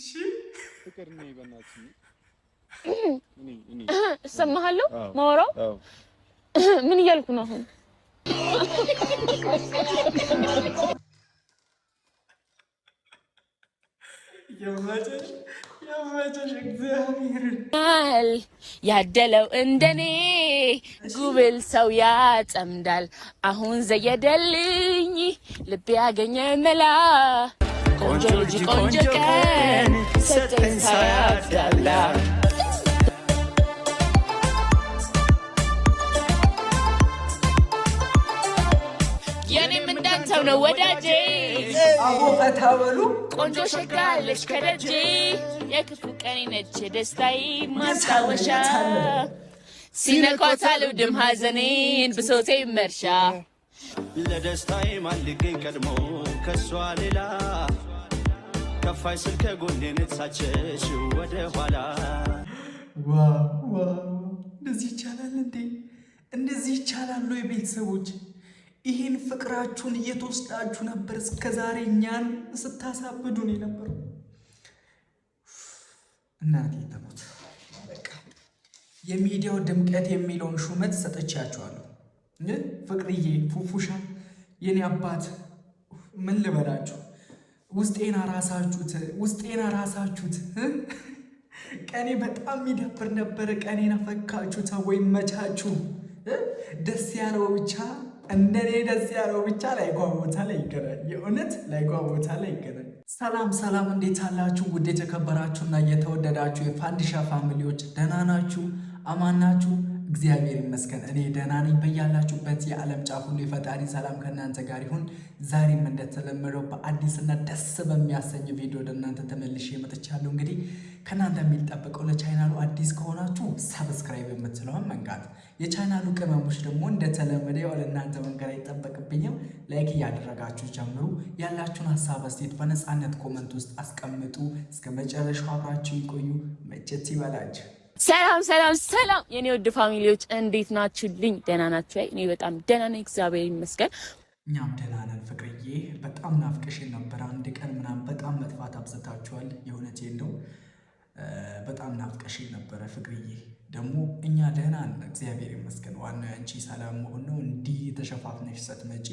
እሺ ፍቅር ነኝ በእናትሽ እኔ እሰማሃለሁ ማወራው ምን እያልኩ ነው አሁን የመጨሽ እግዚአብሔር ያደለው እንደኔ ጉብል ሰው ያጠምዳል አሁን ዘየደልኝ ልብ ያገኘ መላ ቆንጆ ልጅ ቆንጆ ቀን ሰጠኝ ሳያዳላ የኔም እንዳንተው ነው ወዳጄ አቦ ፈታበሉ ቆንጆ ሸጋለሽ ከደጄ የክፉ ቀኔ ነች ደስታዬ ማስታወሻ ሲነኳት አልወድም ሐዘኔን ብሶቴ መርሻ ለደስታዬ ማልገኝ ቀድሞ ከሷ ሌላ ከፋይ ስል ከጎኔ ነሳቸሽ ወደ ኋላ ዋው እንደዚህ ይቻላል እንዴ? እንደዚህ ይቻላል ወይ ቤተሰቦች? ይህን ፍቅራችሁን እየተወስዳችሁ ነበር እስከዛሬ እኛን ስታሳብዱን የነበረው። እናቴ ተሞት በቃ የሚዲያው ድምቀት የሚለውን ሹመት ሰጥቻችኋለሁ። ፍቅርዬ፣ ፉፉሻ፣ የኔ አባት ምን ልበላችሁ? ውስጤን አራሳችሁት። ቀኔ በጣም የሚደብር ነበረ። ቀኔን አፈካችሁት ወይም መቻችሁ። ደስ ያለው ብቻ እንደኔ ደስ ያለው ብቻ ላይጓቦታ ላይ ይገናኝ። የእውነት ላይጓቦታ ላይ ይገናኝ። ሰላም፣ እንዴት አላችሁ? ውድ የተከበራችሁና እየተወደዳችሁ የፋንዲሻ ፋሚሊዎች ደህና ናችሁ? አማን ናችሁ? እግዚአብሔር ይመስገን እኔ ደህና ነኝ። በያላችሁበት የዓለም ጫፍ ሁሉ የፈጣሪ ሰላም ከእናንተ ጋር ይሁን። ዛሬም እንደተለመደው በአዲስና ደስ በሚያሰኝ ቪዲዮ ወደ እናንተ ተመልሼ መጥቻለሁ። እንግዲህ ከእናንተ የሚጠበቀው ለቻናሉ አዲስ ከሆናችሁ ሰብስክራይብ የምትለውን መንካት፣ የቻናሉ ቅመሞች ደግሞ እንደተለመደ ያው ለእናንተ መንገር አይጠበቅብኝም። ላይክ እያደረጋችሁ ጀምሩ። ያላችሁን ሀሳብ አስተያየት በነፃነት ኮመንት ውስጥ አስቀምጡ። እስከ መጨረሻው አብራችሁ ይቆዩ። መቼት ይበላችሁ። ሰላም የኔ ውድ ፋሚሊዎች እንዴት ናችሁልኝ? ደህና ናችሁ? እኔ በጣም ደህና ነኝ፣ እግዚአብሔር ይመስገን። እኛም ደህና ነን። ፍቅርዬ በጣም ናፍቀሽን ነበር። አንድ ቀን ምናምን በጣም መጥፋት አብዝታችኋል። የእውነቴን ነው፣ በጣም ናፍቀሽን ነበረ ፍቅርዬ። ደግሞ እኛ ደህና ነን፣ እግዚአብሔር ይመስገን። ዋናው ያንቺ ሰላም መሆን ነው። እንዲህ ተሸፋፍነሽ ስትመጪ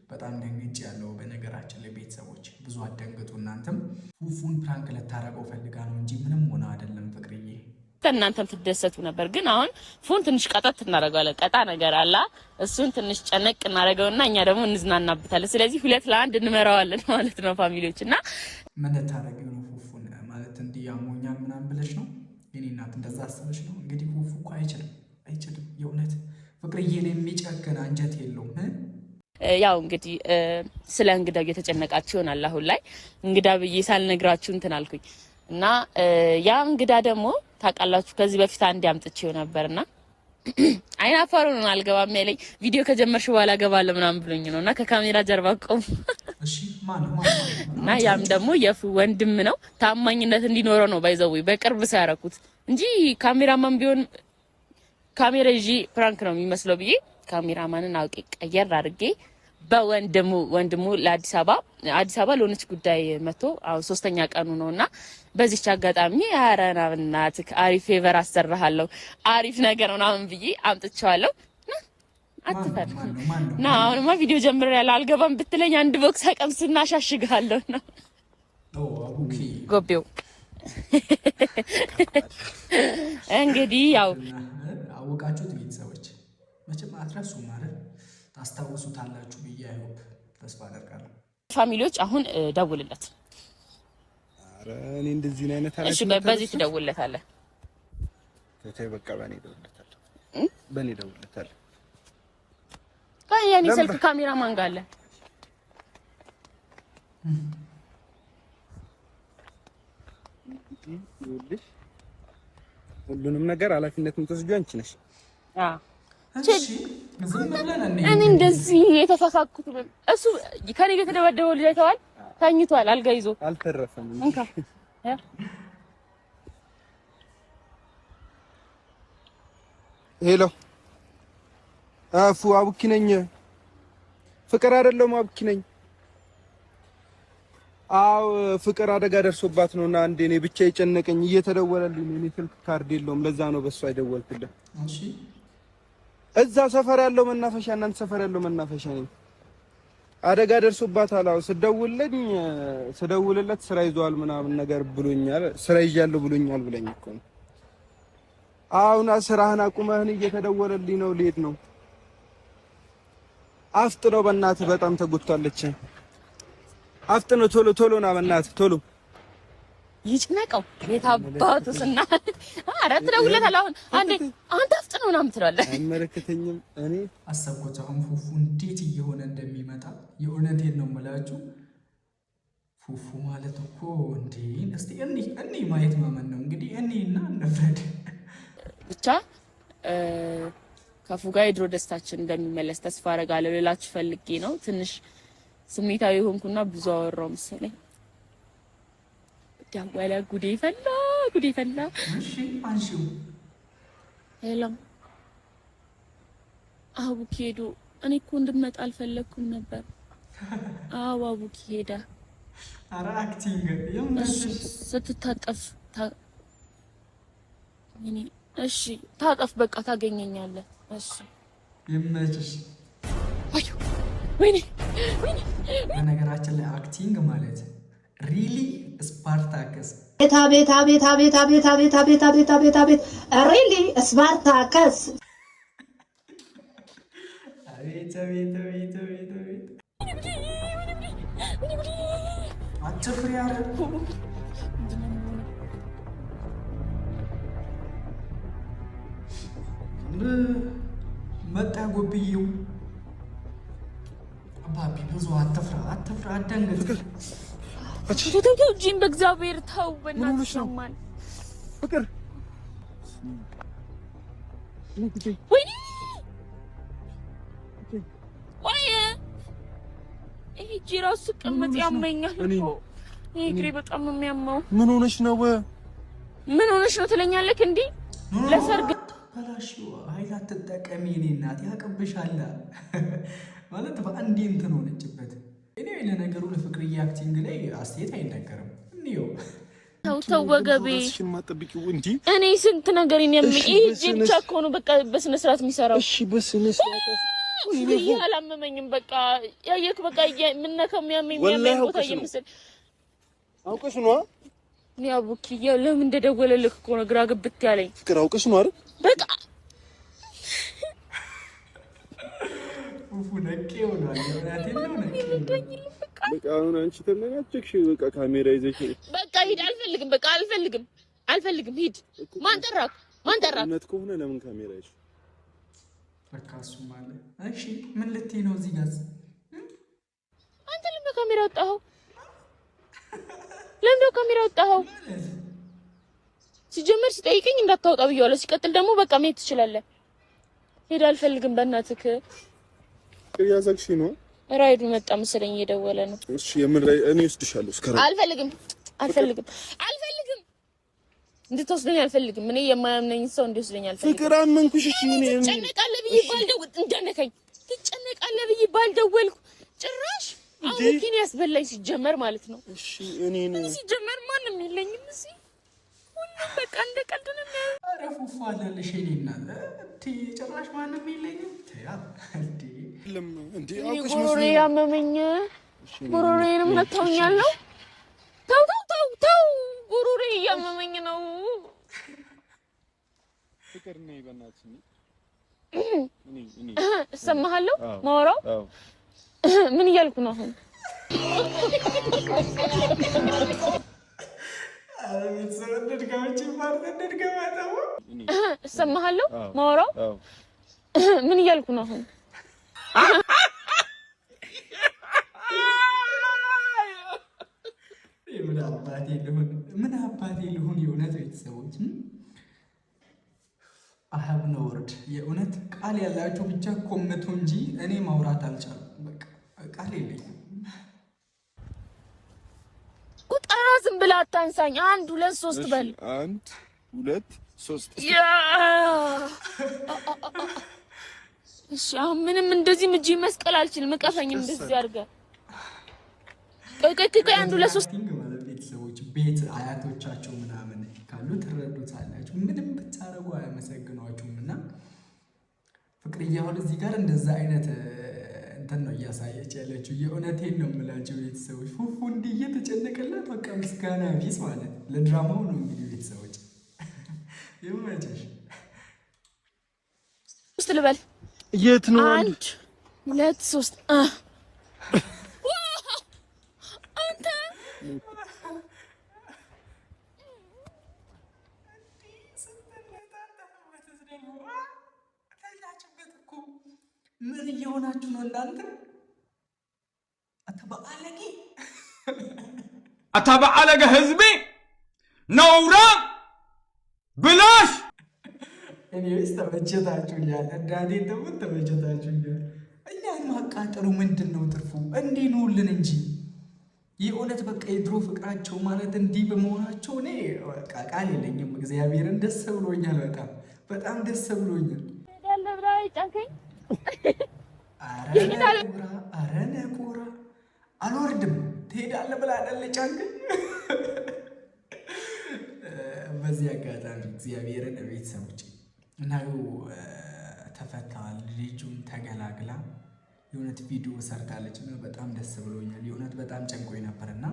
በጣም ደንግጬ ያለው። በነገራችን ላይ ቤተሰቦች ብዙ አትደንግጡ። እናንተም ፉፉን ፕራንክ ልታረገው ፈልጋ ነው እንጂ ምንም ሆነ አይደለም ፍቅርዬ። እናንተም ትደሰቱ ነበር፣ ግን አሁን ፉን ትንሽ ቀጣት እናደርጋለን። ቀጣ ነገር አለ፣ እሱን ትንሽ ጨነቅ እናደርገውና እኛ ደግሞ እንዝናናበታለን። ስለዚህ 2-1 እንመራዋለን ማለት ነው ፋሚሊዎች። እና ምን ታረጊው ነው ፉፉን ማለት እንዲህ ያሞኛል ምናምን ብለሽ ነው? የኔ እናት እንደዛ አስበሽ ነው? እንግዲህ ፉፉ እኮ አይችልም። የእውነት ፍቅርዬ ላይ የሚጨክን አንጀት የለውም። ያው እንግዲህ ስለ እንግዳው እየተጨነቃችሁ ይሆናል። አሁን ላይ እንግዳ ብዬ ሳልነግራችሁ እንትን አልኩኝ እና ያ እንግዳ ደግሞ ታውቃላችሁ ከዚህ በፊት አንድ ያምጥቼው ነበርና አይናፋሩ ነው አልገባም ያለኝ። ቪዲዮ ከጀመርሽ በኋላ ገባለ ምናምን ብሎኝ ነውና ከካሜራ ጀርባ ቆም። እሺ ማን እና ያም ደግሞ የፉ ወንድም ነው። ታማኝነት እንዲኖረው ነው ባይዘው በቅርብ ሳያረኩት እንጂ ካሜራማን ቢሆን ካሜራ ይዤ ፕራንክ ነው የሚመስለው ብዬ ካሜራማንን አውቄ ቀየር አድርጌ ወንድሙ ለአዲስ አበባ ለሆነች ጉዳይ መጥቶ አሁን 3ኛ ቀኑ ነውና በዚህች አጋጣሚ አረና እናትክ አሪፍ ፌቨር አሰራሃለሁ አሪፍ ነገር ምናምን ብዬ አምጥቼዋለሁ። አትፈር ና አሁንማ ቪዲዮ ጀምሬያለሁ። አልገባም ብትለኝ አንድ ቦክስ አቀምስና አሻሽግሃለሁ ነው ጎቤው። እንግዲህ ያው አወቃችሁት ቤተሰቦች መቼም አትረሱ ማለት ታስታውሱታላችሁ ብዬ አይሆን ተስፋ አደርጋለሁ። ፋሚሊዎች አሁን ደውልለት። አረ እኔ እንደዚህ አይነት አላችሁ። እሺ በዚህ ትደውልለታለህ። ተታይ በቃ በኔ ደውልለታለሁ። የኔ ስልክ ካሜራ ማን ጋር አለ? ሁሉንም ነገር ኃላፊነት የምትወስጂው አንቺ ነሽ። እኔ እንደዚህ የተፋፋኩት እሱ ከኔ ጋር ተደበደበው ልጅ አይተዋል። ተኝቷል፣ አልጋ ይዞ አልተረፈም። እንካ ሄሎ አፉ አቡኪ ነኝ። ፍቅር አይደለም አቡኪ ነኝ። አው ፍቅር አደጋ ደርሶባት ነውና አንዴ እኔ ብቻ የጨነቀኝ እየተደወለልኝ እኔ ስልክ ካርድ የለውም ለዛ ነው በሱ አይደወልኩልህ። እሺ እዛ ሰፈር ያለው መናፈሻ እናንተ ሰፈር ያለው መናፈሻ ነኝ። አደጋ ደርሶባታል። አው ስደውልለት ስራ ይዟል ምናምን ነገር ብሎኛል። ስራ ይዣለሁ ብሎኛል ብለኝ እኮ ነው። አሁን ስራህን አቁመህን እየተደወለልኝ ነው ልሄድ ነው። አፍጥነው በእናትህ በጣም ተጎድቷለች። አፍጥነው ቶሎ ና በእናትህ ቶሎ። ይጭነቀው የታባቱስና አረ ትደውልለታለህ አሁን አንተ አፍጥነው ና ምትላለህ። አይመለከተኝም። እኔ አሰብኩት አሁን ፉፉ እንዴት እየሆነ እንደሚመጣ የእውነቴን ነው የምላችሁ። ፉፉ ማለት እኮ እንዴ እስቲ እኔ ማየት ማመን ነው እንግዲህ እኔና እንፍረድ ብቻ ከፉ ጋር የድሮ ደስታችን እንደሚመለስ ተስፋ አደርጋለሁ ልላችሁ ፈልጌ ነው። ትንሽ ስሜታዊ ሆንኩና ብዙ አወራው መሰለኝ። ደወለ። ጉዴ ፈላ። እሺ አንሺው። ሄሎም አቡኪ ሄዶ እኔ እኮ እንድመጣ አልፈለኩም ነበር። አቡኪ ሄዳ ኧረ አክቲንግ ስትታጠፍ እሺ ታጠፍ በቃ ታገኘኛለህ። እሺ ይመችሽ። ወይኔ በነገራችን ላይ አክቲንግ ማለት ሪሊ ስፓርታከስ ቤታ ሪሊ ስፓርታከስ አቤት አትፍሪ አረ መጣ ጎብዬው አባቢ ብዙ አትፍራ አትደንግጥ። ጂም በእግዚአብሔር ተው በእናትህ ሰማን ፍቅር ወይኔ ይሄ ጂራሱ ቀመጥ ያመኛል እኮ ይሄ እግሬ በጣም ነው የሚያመው። ምን ሆነሽ ነው ትለኛለህ እንዴ? ለሰርግ በላሽው ኃይል አትጠቀሚ እኔ እናት ያቀብሻል ማለት በአንዴ እንትን ሆነችበት። እኔ ለነገሩ ለፍቅርዬ አክቲንግ ላይ አስተያየት አይነገርም። እንዴው ተው ወገቤ እኔ ስንት ነገር የሚያመኝ ይሄ ብቻ እኮ ነው በቃ በስነ ስርዓት የሚሰራው። እሺ በስነ ስርዓት ይሄ አላመመኝም። በቃ ያየክ በቃ ምነከም የሚያመኝ ቦታ እየመሰለ አውቀሽ ነው አቡኪ ለምን እንደደወለልክ እኮ ነው ግራ ግብት ያለኝ። ፍቅር አውቀሽ ነው አይደል? በቃ ፉፉ ነቄው ነው ያለውናቴ ነው በቃ አሁን አንቺ ተመናጨክሽ። በቃ ካሜራ ይዘሽ በቃ ሂድ። አልፈልግም ሂድ። ማን ጠራክ? እውነት ከሆነ ለምን ካሜራ ይዘሽ በቃ እሱ ማለት እሺ ምን ልትይ ነው እዚህ ጋር? አንተ ለምን ካሜራ ወጣኸው? ሲጀመር ሲጠይቀኝ እንዳታወጣ ብየዋለሁ። ሲቀጥል ደግሞ በቃ መሄድ ትችላለህ። ሄድ። አልፈልግም በእናትህ ያዛግሽ ነው። ራይዱ መጣ መሰለኝ እየደወለ ነው። እሺ የምን ላይ እኔ ወስድሻለሁ። እስከ አልፈልግም እንድትወስደኝ አልፈልግም። እኔ የማያምነኝ ሰው እንዲወስደኝ አልፈልግም። ፍቅር አመንኩሽ። እሺ እኔ ትጨነቃለህ ብዬ ባልደወልኩ ጭራሽ አቡኪን ያስበላኝ ሲጀመር ማለት ነው። እሺ እኔን ሲጀመር ማንም የለኝም እዚህ ሁሉም በቃ እንደ ቀልድ ነው የሚያየው። ኧረ ፉፉ አለልሽ እኔ እናት ጭራሽ ማንም የለኝም። ተያ እንዴ አውቀሽ ጉሮሬ ያመመኝ ጉሮሬንም መታውኛል ነው። ተው ጉሮሬ ያመመኝ ነው። ፍቅር ነኝ በእናትሽ እኔ እሰማሃለሁ ማውራው ምን እያልኩ ነው አሁን? እሰማሃለሁ ማውራው ምን እያልኩ ነው አሁን? ምን አባቴ ልሁን? የእውነት ቤተሰቦች አሀብ ነው ወርድ የእውነት ቃል ያላችሁ ብቻ ኮመቱ እንጂ እኔ ማውራት አልቻልኩም። በቃ ቃል የለኝም። ቁጠራ ዝም ብለህ አታንሳኝ። 1 2 3 በል። 1 2 3 እሺ አሁን ምንም እንደዚህ ምጂ መስቀል አልችልም። እቀፈኝ እንደዚህ አድርገህ ቆይ አንዱ ለሶስት ማለት ቤተሰቦች ቤት አያቶቻቸው ምናምን ካሉ ትረዱታላችሁ። ምንም ብታረጉ አያመሰግኗችሁምና ፍቅርዬ አሁን እዚህ ጋር እንደዛ አይነት እንትን ነው እያሳየች ያለችው። የእውነቴን ነው የምላቸው ቤተሰቦች። ፉፉ እንዲህ እየተጨነቀላት በቃ ምስጋና ቢስ ማለት ለድራማው ነው እንግዲህ ቤተሰቦች ይመችሽ። ውስጥ ልበል የት ነው? 1 2 3 አንተ ምን እየሆናችሁ ነው እናንተ? አታበአለገ ህዝቤ ነውራ ብላሽ እኔስ ተመቸታችሁኛል። እንዳኔ ደግሞ ተመቸታችሁኛል። እኛን ማቃጠሉ ምንድን ነው ትርፉ? እንዲህ ነውልን እንጂ የእውነት በቃ የድሮ ፍቅራቸው ማለት እንዲህ በመሆናቸው እኔ በቃ ቃል የለኝም። እግዚአብሔርን ደስ ብሎኛል። በጣም ደስ ብሎኛል። አረ ነቁራ አልወርድም። ትሄዳለህ ብላ አይደል ጫንከኝ። በዚህ አጋጣሚ እግዚአብሔርን ቤተሰቦች እናዩ ተፈታዋል። ልጁም ተገላግላ የእውነት ቪዲዮ ሰርታለች እና በጣም ደስ ብሎኛል። የእውነት በጣም ጨንቆኝ ነበርና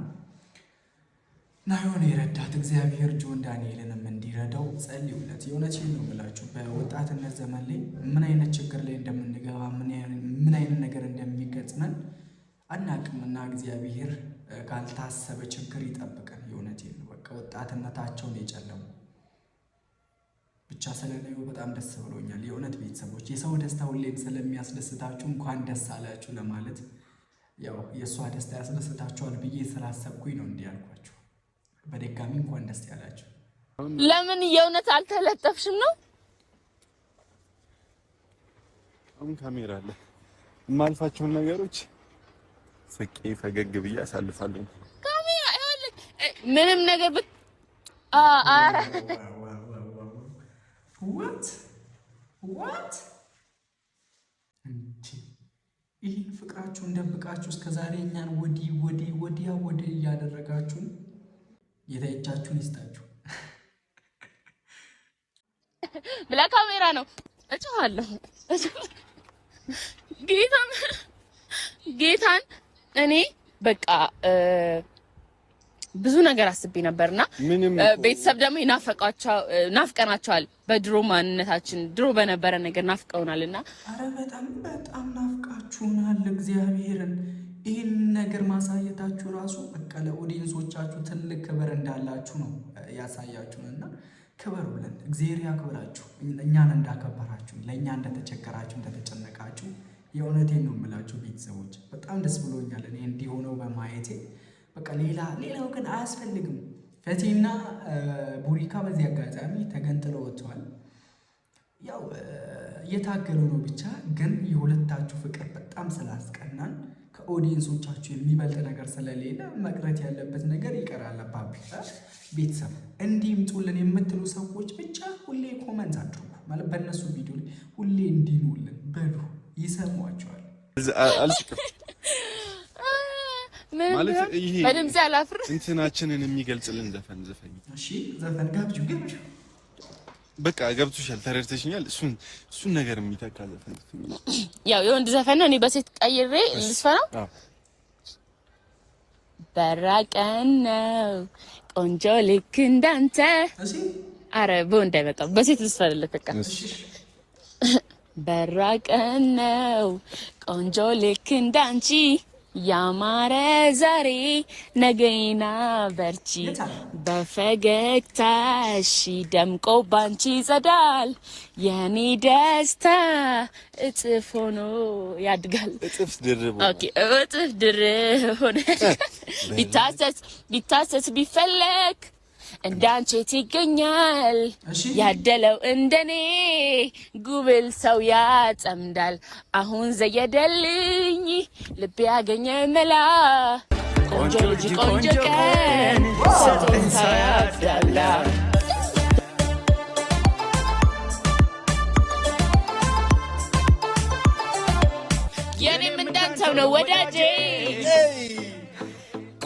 ናዮን የረዳት እግዚአብሔር ጆን ዳንኤልንም እንዲረዳው ጸልዩለት። የእውነት ነው የምላችሁ በወጣትነት ዘመን ላይ ምን አይነት ችግር ላይ እንደምንገባ ምን አይነት ነገር እንደሚገጥመን አናቅምና እግዚአብሔር ካልታሰበ ችግር ይጠብቀን። የእውነት ነው በቃ ወጣትነታቸውን የጨለሙ ብቻ ስለናዩ በጣም ደስ ብሎኛል። የእውነት ቤተሰቦች የሰው ደስታ ሁሌም ስለሚያስደስታችሁ እንኳን ደስ አላችሁ ለማለት ያው የእሷ ደስታ ያስደስታችኋል ብዬ ስላሰብኩኝ ነው እንዲህ ያልኳችሁ። በድጋሚ እንኳን ደስ ያላችሁ። ለምን የእውነት አልተለጠፍሽም ነው? አሁን ካሜራ አለ። የማልፋቸውን ነገሮች ስቄ ፈገግ ብዬ አሳልፋለሁ። ካሜራ አይወልክ ምንም ነገር what ይህን ፍቅራችሁን ደብቃችሁ እስከዛሬ እኛን ወዲያ እያደረጋችሁን የተቻችሁን ይስጣችሁ። ብላ ካሜራ ነው እጮሃለሁ። ጌታን እኔ በቃ ብዙ ነገር አስቤ ነበርና ቤተሰብ ደግሞ ናፍቀናቸዋል። በድሮ ማንነታችን ድሮ በነበረ ነገር ናፍቀውናልና አረ በጣም ናፍቃችሁናል። እግዚአብሔርን ይህን ነገር ማሳየታችሁ ራሱ በቃ ለኦዲየንሶቻችሁ ትልቅ ክብር እንዳላችሁ ነው ያሳያችሁንና ክበሩልን። እግዚአብሔር ያክብራችሁ። እኛን እንዳከበራችሁ ለእኛ እንደተቸገራችሁ እንደተጨነቃችሁ የእውነቴን ነው የምላችሁ ቤተሰቦች በጣም ደስ ብሎኛል እኔ እንዲሆነው በማየቴ። በቃ ሌላው ግን አያስፈልግም። ፈቲና ቡሪካ በዚህ አጋጣሚ ተገንጥለው ወጥተዋል። ያው እየታገሉ ነው ብቻ ግን የሁለታችሁ ፍቅር በጣም ስላስቀናን ከኦዲየንሶቻችሁ የሚበልጥ ነገር ስለሌለ መቅረት ያለበት ነገር ይቀራል። አባቢታ ቤተሰብ እንዲምጡልን የምትሉ ሰዎች ብቻ ሁሌ ኮመንት አድርጉ። ማለት በእነሱ ቪዲዮ ላይ ሁሌ እንዲኑልን በሉ ይሰሟቸዋል። አልስቅም ማለት ይሄ በድምጽ ያላፍር እንትናችንን የሚገልጽልን ዘፈን ዘፈኝ። እሺ ዘፈን ጋብጁ በቃ ገብቶሻል፣ ተረድተሽኛል። እሱን ነገር የሚተካ ዘፈን ያው የወንድ ዘፈን ነው። እኔ በሴት ቀይሬ ልስፈናው። በራቀን ነው ቆንጆ ልክ እንዳንተ። እሺ አረ በወንድ አይመጣም፣ በሴት ልስፈንልህ በቃ። በራቀን ነው ቆንጆ ልክ እንዳንቺ ያማረ ዛሬ ነገይና በርቺ በፈገግታሽ ደምቆ ባንቺ ይጸዳል የኔ ደስታ እጥፍ ሆኖ ያድጋል። እጥፍ ድርብ ሆነ ቢታሰስ ቢፈለግ እንዳንቺ ይገኛል ያደለው እንደኔ ጉብል ሰው ያጸምዳል። አሁን ዘየደልኝ ልብ ያገኘ መላ ቆንጆ ልጅ ቆንጆ ቀን ሰጥን ሳያዳላ የኔም እንዳንተው ነው ወዳጄ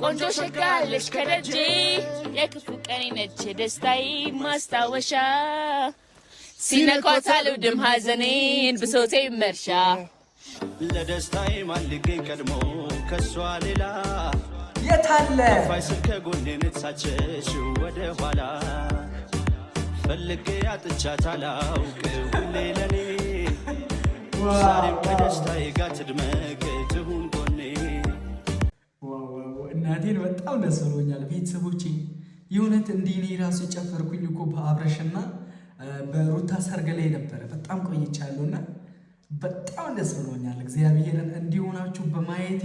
ቆንጆ ሸጋለሽ ከደጄ የክፉ ቀኔ ነች ደስታዬ ማስታወሻ ሲነኳት አልወድም ሐዘኔን ብሶቴ መርሻ ለደስታዬ ማልገኝ ቀድሞ ከሷ ሌላ የታለ ከፋይ ስል ከጎኔ ነሳችሽ ወደ ኋላ ፈልጌ አጥቻት አላውቅ ሁሌ ለኔ ዛሬም ከደስታዬ ጋር ትድመቅ ትሁን ጎኔ። እናቴን በጣም ደስ ብሎኛል ቤተሰቦቼ። የእውነት እንዲህ እኔ ራሱ የጨፈርኩኝ እኮ በአብረሽና በሩታ ሰርግ ላይ ነበረ። በጣም ቆይቻለሁና በጣም ደስ ብሎኛል። እግዚአብሔርን እንዲሆናችሁ በማየቴ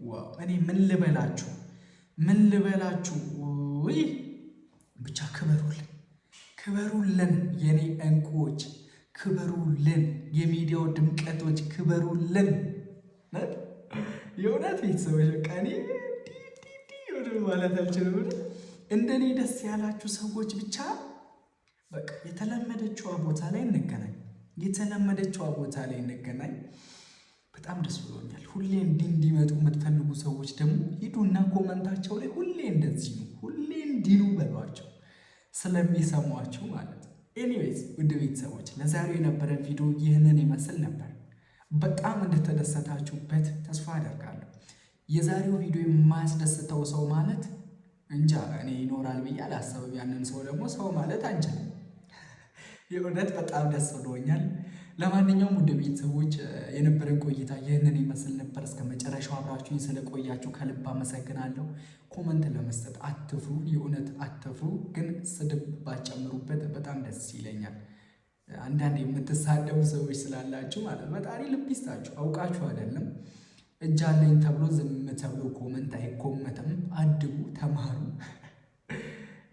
ዋው! እኔ ምን ልበላችሁ ወይ ብቻ ክበሩልን የኔ እንቁዎች፣ ክበሩልን የሚዲያው ድምቀቶች፣ ክበሩልን። የእውነት ቤተሰቦች በቃ እኔ ማለት አልችልም። እንደኔ ደስ ያላችሁ ሰዎች ብቻ በቃ የተለመደችዋ ቦታ ላይ እንገናኝ። በጣም ደስ ብሎኛል። ሁሌ እንዲመጡ የምትፈልጉ ሰዎች ደግሞ ሂዱና ኮመንታቸው ላይ ሁሌ እንደዚህ ነው፣ ሁሌ እንዲኑ በሏቸው ስለሚሰሟችሁ ማለት ነው። ኤኒዌይስ ውድ ቤተሰቦች ለዛሬው የነበረን ቪዲዮ ይህንን ይመስል ነበር። በጣም እንደተደሰታችሁበት ተስፋ አደርጋለሁ። የዛሬው ቪዲዮ የማያስደስተው ሰው ማለት እንጃ እኔ ይኖራል ብዬ አላሰብም። ያንን ሰው ደግሞ ሰው ማለት አንችልም። የእውነት በጣም ደስ ብሎኛል። ለማንኛውም ውድ ቤተሰቦች የነበረን ቆይታ ይህንን ይመስል ነበር። እስከ መጨረሻው አብራችሁኝ ስለቆያችሁ ከልብ አመሰግናለሁ። ኮመንት ለመስጠት አትፍሩ፣ የእውነት አትፍሩ። ግን ስድብ ባጨምሩበት በጣም ደስ ይለኛል። አንዳንድ የምትሳደቡ ሰዎች ስላላችሁ ማለት ፈጣሪ ልብ ይስጣችሁ። አውቃችሁ አይደለም። እጅ አለኝ ተብሎ ዝም ተብሎ ኮመንት አይኮመትም። አድጉ፣ ተማሩ።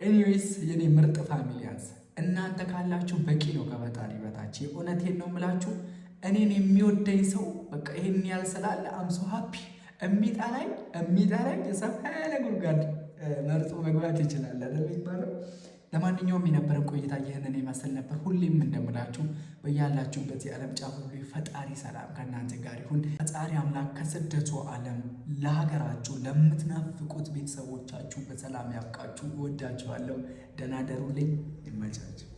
ኤኒዌይስ የኔ ምርጥ ፋሚሊያንስ እናንተ ካላችሁ በቂ ነው ከፈጣሪ በታች። የእውነቴን ነው የምላችሁ። እኔን የሚወደኝ ሰው በቃ ይሄን ያህል ስላለ አምሶ ሃፒ። የሚጠላኝ የሰፋ ያለ ጉድጓድ መርጦ መግባት ይችላል አይደል የሚባለው። ለማንኛውም የነበረን ቆይታ ይህንን ይመስል ነበር። ሁሌም እንደምላችሁ በያላችሁበት የዓለም ጫፍ ሁሉ ፈጣሪ ሰላም ከእናንተ ጋር ይሁን። ፈጣሪ አምላክ ከስደቱ ዓለም ለሀገራችሁ ለምትናፍቁት ቤተሰቦቻችሁ በሰላም ያብቃችሁ። እወዳችኋለሁ። ደህና ደሩልኝ። ይመቻችሁ።